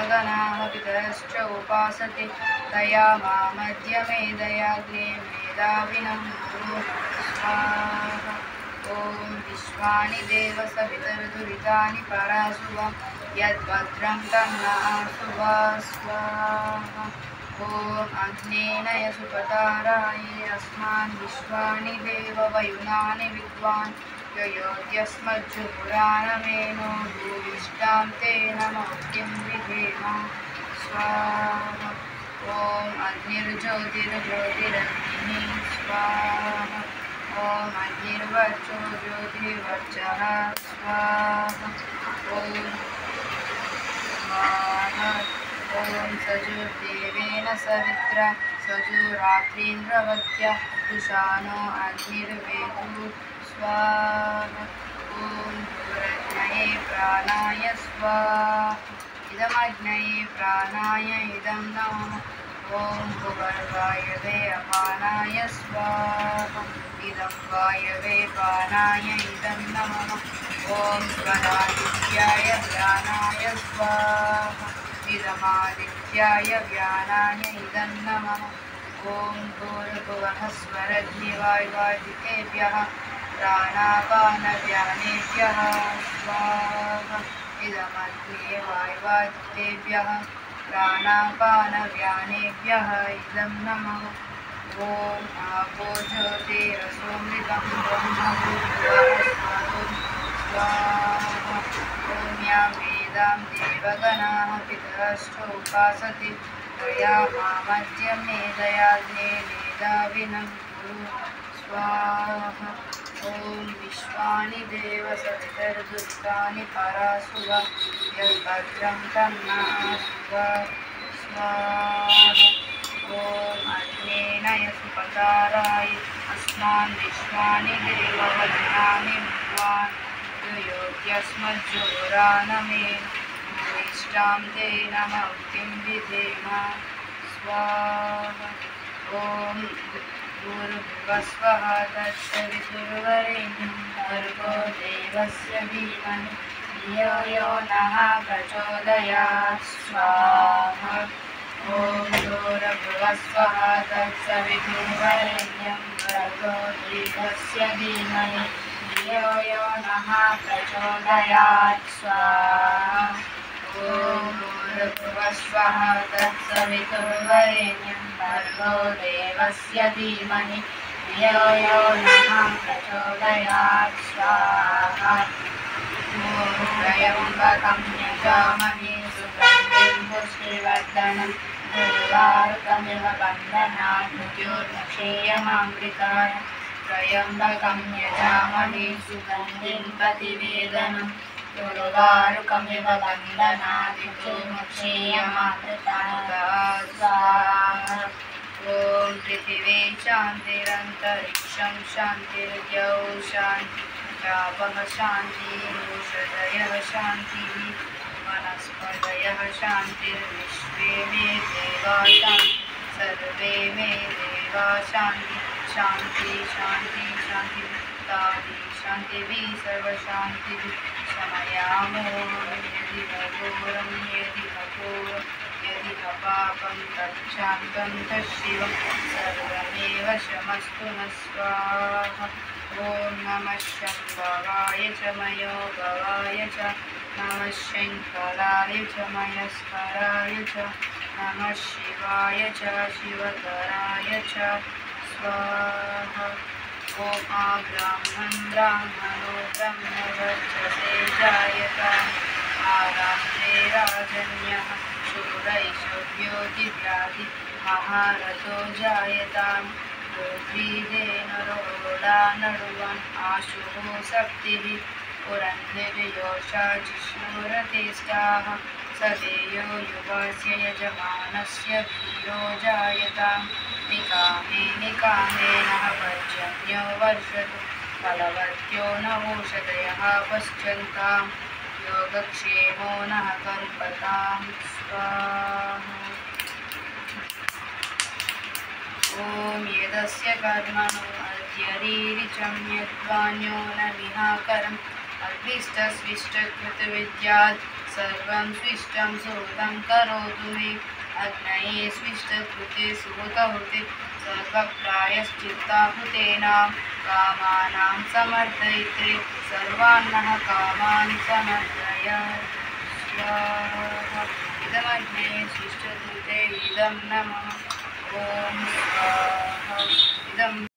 देवगणाः पितरश्च उपासते तया मामद्य मेदयाग्ने मेधाविनं कुरु स्वाहा। ॐ विश्वानि देव सवितर्दुरितानि पराशुवा यद्भद्रं तन्नः स्वाहा। ॐ अग्नेन यसुपताराये अस्मान् विश्वानि देव वयुनानि विद्वान् योद्यस्मज्जुपुराणमेनो भूविष्टां तेन मौक्तिं विधेम स्वाहा। ॐ अग्निर्ज्योतिर्ज्योतिरग्निः स्वाहा। ॐ अग्निर्वर्चो ज्योतिर्वर्चः स्वाहा। ॐ स्वाहा। ॐ सजुर्देवेन सवित्रा सजुरात्रीन्द्रवत्या दुषानो अग्निर्वेदु स्वाहा। ॐ भूरग्नये प्राणाय स्वाहा। इदमग्नये प्राणाय इदं नमः। ॐ भुवर्वायवे अपानाय स्वाहा। इदं वायवे पानाय इदं नमः। ॐ स्वरादित्याय व्यानाय स्वाहा। इदमादित्याय व्यानाय इदं नमः। ॐ भूर्भुवः स्वरग्निवायुवादिकेभ्यः प्राणापानव्यानेभ्यः स्वाहा। इदमग्ने वायुवादिकेभ्यः प्राणापानव्यानेभ्यः इदं नमः। ॐ आपो ज्योतिरसोमृतं ब्रह्मभूर्भुवः स्वाहा। ॐ यां वेदां देवगणाः पितरश्च उपासते तया मामद्य मेदयाग्ने मेधाविनं कुरु स्वाहा। ॐ विश्वानि देव सवितर्दुरितानि पराशुवा यद्भद्रं तन्नः स्वाहा। ॐ अग्नेन यसुपताराय अस्मान् विश्वानि देव वयुनानि विद्वान् योद्यस्मज्जुपुराणमेन भूविष्टां तेन मौक्तिं विधेम स्वाहा। ॐ भूर्भुवस्वः तत्सवितुर्वरेण्यं भर्गो देवस्य धीमहि धियो यो नः प्रचोदयात् स्वाहा। ॐ भूर्भुवस्वः तत्सवितुर्वरेण्यं भर्गो देवस्य धीमहि धियो यो नः प्रचोदयात् स्वाहा। ॐ भूर्भुवस्वः तत्सवितुर्वरेण्यं भर्गो देवस्य धीमहि धियो यो नः प्रचोदयात् स्वाहा। ॐ त्र्यम्बकं यजामहे सुगन्धिं पुष्टिवर्धनं उर्वारुकमिव बन्धनात् मृत्योर्मुक्षीयमामृताय त्र्यम्बकं यजामहे सुगन्धिं प्रतिवेदनं उर्वारुकमिव बन्धनात् मृत्योर्मुक्षीयमामृताय स्वाहा। ॐ पृथिवी शान्तिरन्तरिक्षं शान्तिर्द्यौ शान्तिरापः शान्तिरोषधयः शान्तिः वनस्पतयः शान्तिर्विश्वे मे देवा शान्तिः सर्वे मे देवा शान्तिः शान्ति शान्ति शान्तिर्तादि शान्तिभिः सर्वशान्तिभिः शमयामो यदि घोरं यदि घोरं यदि पापं तच्छान्तं तच्छिवं सर्वमेव शमस्तु न स्वाहा। ॐ नमः शम्भवाय च मयोभवाय च नमः शङ्कराय च मयस्कराय च नमः शिवाय च शिवतराय च स्वाहा। ॐ ब्राह्मण ब्राह्मणो ब्रह्मवर्चसे जायताम् आरात्रे राजन्यः शूरैषव्यो दिव्यादि महारथो जायताम् ोधेनुरोडा नडुवन् आशुः शक्तिः पुरन्निर्योषा जिष्णुरतेष्टाः सदेयो युवस्य यजमानस्य वीरो जायताम् निकामे निकामेनः पर्जन्यो वर्षतु फलवत्यो न ओषधयः पश्यन्ताम् योगक्षेमो नः कल्पताम् स्वाहा। ॐ यदस्य कर्मणो अध्यरीरिचं यद्वान्यो न विहाकरम् अभीष्टस्विष्टकृतविद्यात् सर्वं स्विष्टं सुहृतं करोतु मे अग्नये स्विष्टकृते सुहृतहुते सर्वप्रायश्चित्ताहुतेन कामानां समर्दयित्रे सर्वान्नः कामान् समर्दय स्वाहा इदमग्ने स्विष्टकृते इदं नमः ॐ स्वाहा इदं